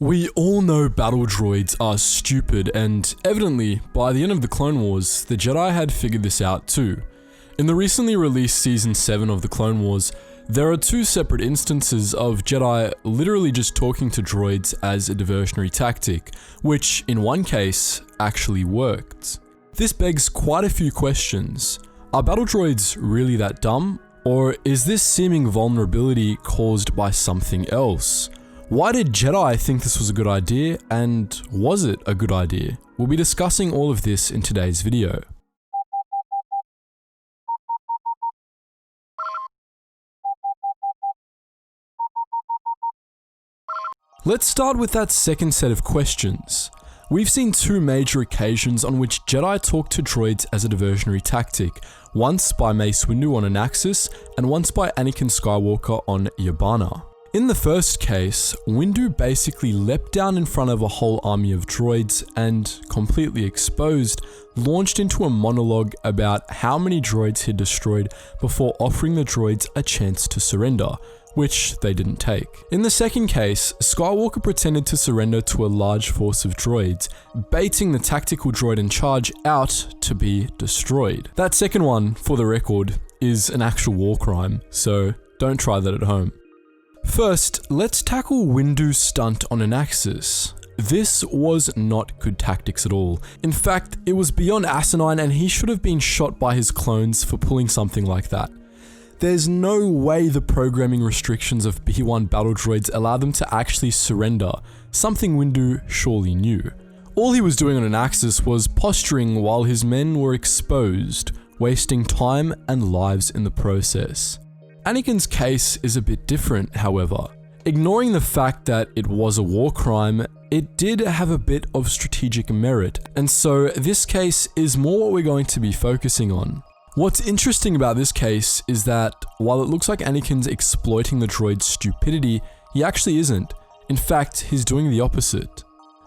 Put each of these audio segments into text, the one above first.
We all know battle droids are stupid, and evidently, by the end of the Clone Wars, the Jedi had figured this out too. In the recently released Season 7 of the Clone Wars, there are two separate instances of Jedi literally just talking to droids as a diversionary tactic, which, in one case, actually worked. This begs quite a few questions. Are battle droids really that dumb? Or is this seeming vulnerability caused by something else? Why did Jedi think this was a good idea, and was it a good idea? We'll be discussing all of this in today's video. Let's start with that second set of questions. We've seen two major occasions on which Jedi talk to droids as a diversionary tactic, once by Mace Windu on Anaxis, and once by Anakin Skywalker on Yavana. In the first case, Windu basically leapt down in front of a whole army of droids and, completely exposed, launched into a monologue about how many droids he'd destroyed before offering the droids a chance to surrender, which they didn't take. In the second case, Skywalker pretended to surrender to a large force of droids, baiting the tactical droid in charge out to be destroyed. That second one, for the record, is an actual war crime, so don't try that at home. First, let's tackle Windu Stunt on Anaxis. This was not good tactics at all. In fact, it was beyond asinine, and he should have been shot by his clones for pulling something like that. There's no way the programming restrictions of B1 battle droids allow them to actually surrender, something Windu surely knew. All he was doing on Anaxis was posturing while his men were exposed, wasting time and lives in the process. Anakin's case is a bit different, however. Ignoring the fact that it was a war crime, it did have a bit of strategic merit, and so this case is more what we're going to be focusing on. What's interesting about this case is that, while it looks like Anakin's exploiting the droid's stupidity, he actually isn't. In fact, he's doing the opposite.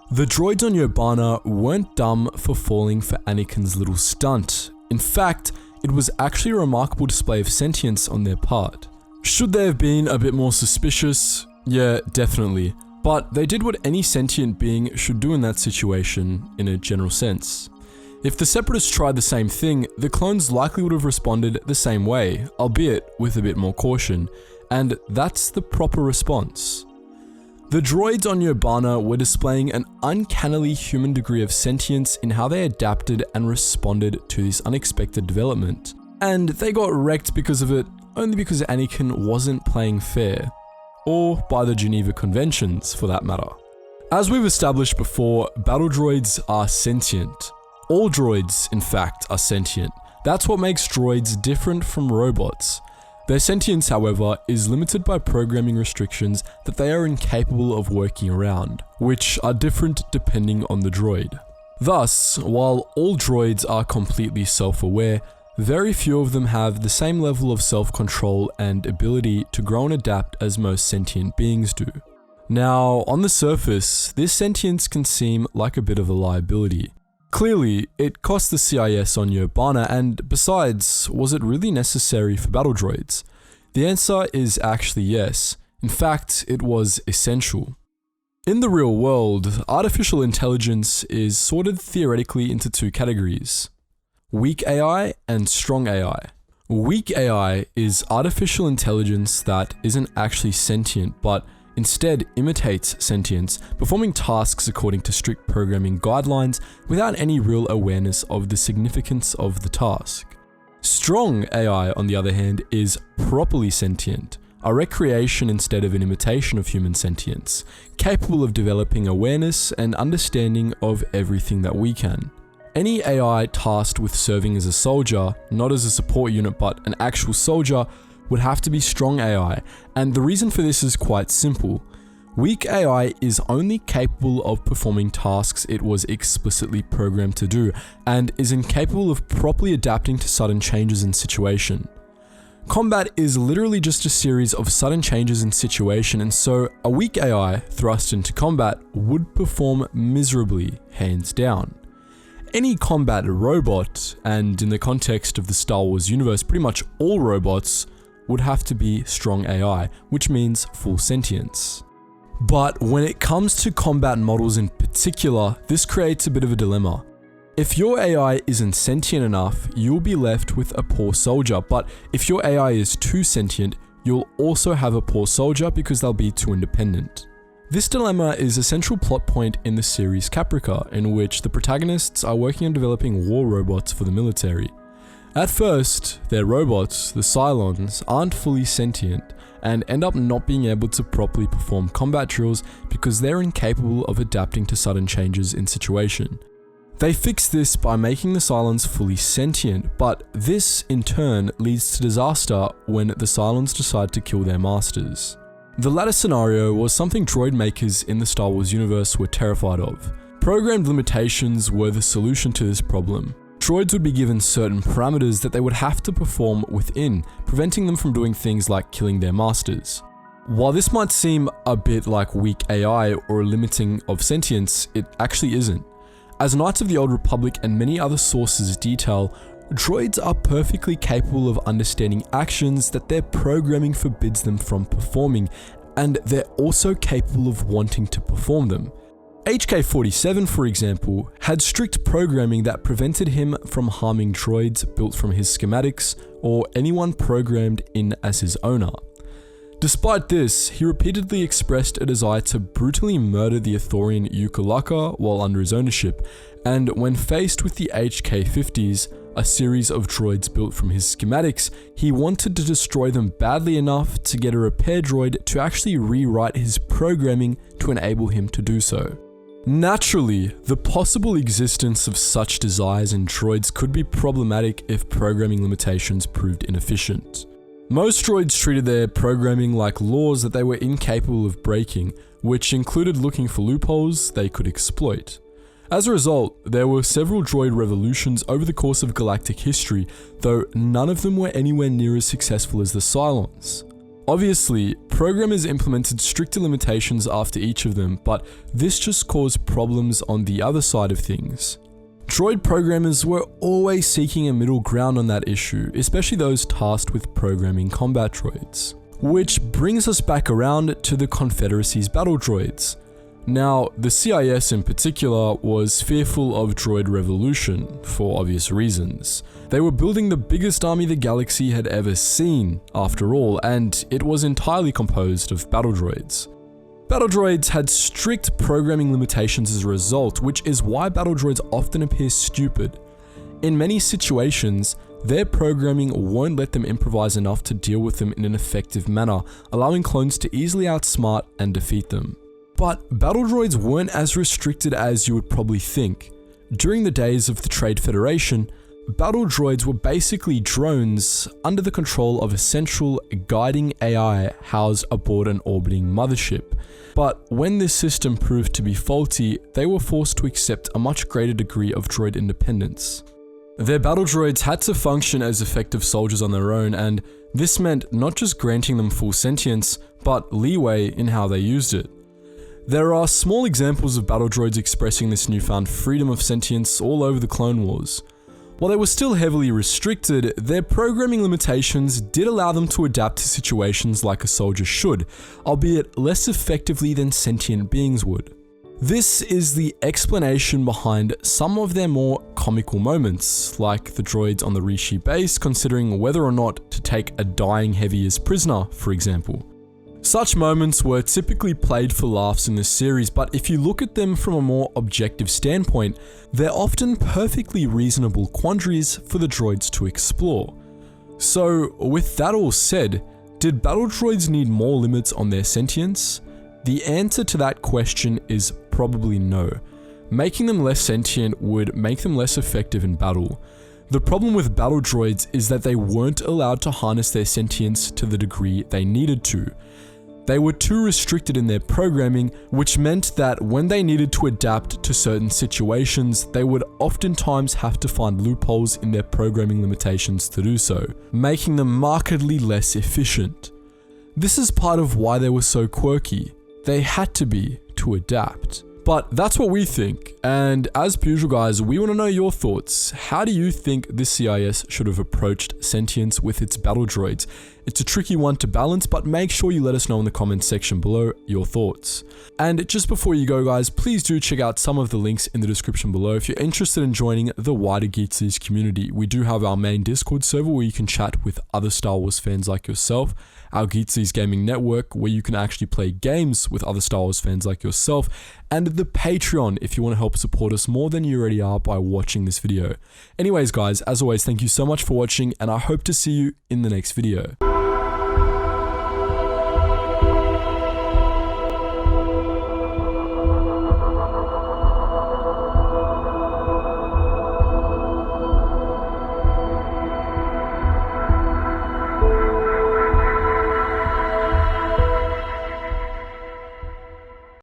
The droids on Yavana weren't dumb for falling for Anakin's little stunt. In fact, it was actually a remarkable display of sentience on their part. Should they have been a bit more suspicious? Yeah, definitely. But they did what any sentient being should do in that situation, in a general sense. If the Separatists tried the same thing, the clones likely would have responded the same way, albeit with a bit more caution, and that's the proper response. The droids on Yavana were displaying an uncannily human degree of sentience in how they adapted and responded to this unexpected development. And they got wrecked because of it, only because Anakin wasn't playing fair. Or by the Geneva Conventions, for that matter. As we've established before, battle droids are sentient. All droids, in fact, are sentient. That's what makes droids different from robots. Their sentience, however, is limited by programming restrictions that they are incapable of working around, which are different depending on the droid. Thus, while all droids are completely self-aware, very few of them have the same level of self-control and ability to grow and adapt as most sentient beings do. Now, on the surface, this sentience can seem like a bit of a liability. Clearly, it cost the CIS on Yavana, and besides, was it really necessary for battle droids? The answer is actually yes. In fact, it was essential. In the real world, artificial intelligence is sorted theoretically into two categories: weak AI and strong AI. Weak AI is artificial intelligence that isn't actually sentient, but instead imitates sentience, performing tasks according to strict programming guidelines without any real awareness of the significance of the task. Strong AI, on the other hand, is properly sentient, a recreation instead of an imitation of human sentience, capable of developing awareness and understanding of everything that we can. Any AI tasked with serving as a soldier, not as a support unit but an actual soldier, would have to be strong AI, and the reason for this is quite simple. Weak AI is only capable of performing tasks it was explicitly programmed to do, and is incapable of properly adapting to sudden changes in situation. Combat is literally just a series of sudden changes in situation, and so a weak AI thrust into combat would perform miserably, hands down. Any combat robot, and in the context of the Star Wars universe, pretty much all robots, would have to be strong AI, which means full sentience. But when it comes to combat models in particular, this creates a bit of a dilemma. If your AI isn't sentient enough, you'll be left with a poor soldier, but if your AI is too sentient, you'll also have a poor soldier because they'll be too independent. This dilemma is a central plot point in the series Caprica, in which the protagonists are working on developing war robots for the military. At first, their robots, the Cylons, aren't fully sentient and end up not being able to properly perform combat drills because they're incapable of adapting to sudden changes in situation. They fix this by making the Cylons fully sentient, but this in turn leads to disaster when the Cylons decide to kill their masters. The latter scenario was something droid makers in the Star Wars universe were terrified of. Programmed limitations were the solution to this problem. Droids would be given certain parameters that they would have to perform within, preventing them from doing things like killing their masters. While this might seem a bit like weak AI or a limiting of sentience, it actually isn't. As Knights of the Old Republic and many other sources detail, droids are perfectly capable of understanding actions that their programming forbids them from performing, and they're also capable of wanting to perform them. HK-47, for example, had strict programming that prevented him from harming droids built from his schematics or anyone programmed in as his owner. Despite this, he repeatedly expressed a desire to brutally murder the Ithorian Ukulaka while under his ownership, and when faced with the HK-50s, a series of droids built from his schematics, he wanted to destroy them badly enough to get a repair droid to actually rewrite his programming to enable him to do so. Naturally, the possible existence of such desires in droids could be problematic if programming limitations proved inefficient. Most droids treated their programming like laws that they were incapable of breaking, which included looking for loopholes they could exploit. As a result, there were several droid revolutions over the course of galactic history, though none of them were anywhere near as successful as the Cylons. Obviously, programmers implemented stricter limitations after each of them, but this just caused problems on the other side of things. Droid programmers were always seeking a middle ground on that issue, especially those tasked with programming combat droids. Which brings us back around to the Confederacy's battle droids. Now, the CIS in particular was fearful of Droid Revolution, for obvious reasons. They were building the biggest army the galaxy had ever seen, after all, and it was entirely composed of battle droids. Battle droids had strict programming limitations as a result, which is why battle droids often appear stupid. In many situations, their programming won't let them improvise enough to deal with them in an effective manner, allowing clones to easily outsmart and defeat them. But battle droids weren't as restricted as you would probably think. During the days of the Trade Federation, battle droids were basically drones under the control of a central guiding AI housed aboard an orbiting mothership. But when this system proved to be faulty, they were forced to accept a much greater degree of droid independence. Their battle droids had to function as effective soldiers on their own, and this meant not just granting them full sentience, but leeway in how they used it. There are small examples of battle droids expressing this newfound freedom of sentience all over the Clone Wars. While they were still heavily restricted, their programming limitations did allow them to adapt to situations like a soldier should, albeit less effectively than sentient beings would. This is the explanation behind some of their more comical moments, like the droids on the Rishi base considering whether or not to take a dying Heavy as prisoner, for example. Such moments were typically played for laughs in this series, but if you look at them from a more objective standpoint, they're often perfectly reasonable quandaries for the droids to explore. So, with that all said, did battle droids need more limits on their sentience? The answer to that question is probably no. Making them less sentient would make them less effective in battle. The problem with battle droids is that they weren't allowed to harness their sentience to the degree they needed to. They were too restricted in their programming, which meant that when they needed to adapt to certain situations, they would oftentimes have to find loopholes in their programming limitations to do so, making them markedly less efficient. This is part of why they were so quirky. They had to be to adapt. But that's what we think, and as per usual guys, we want to know your thoughts. How do you think the CIS should have approached sentience with its battle droids? It's a tricky one to balance, but make sure you let us know in the comments section below your thoughts. And just before you go guys, please do check out some of the links in the description below if you're interested in joining the wider Geetsly's community. We do have our main Discord server where you can chat with other Star Wars fans like yourself, our Geetsly's gaming network where you can actually play games with other Star Wars fans like yourself, and the Patreon if you want to help support us more than you already are by watching this video. Anyways guys, as always, thank you so much for watching, and I hope to see you in the next video.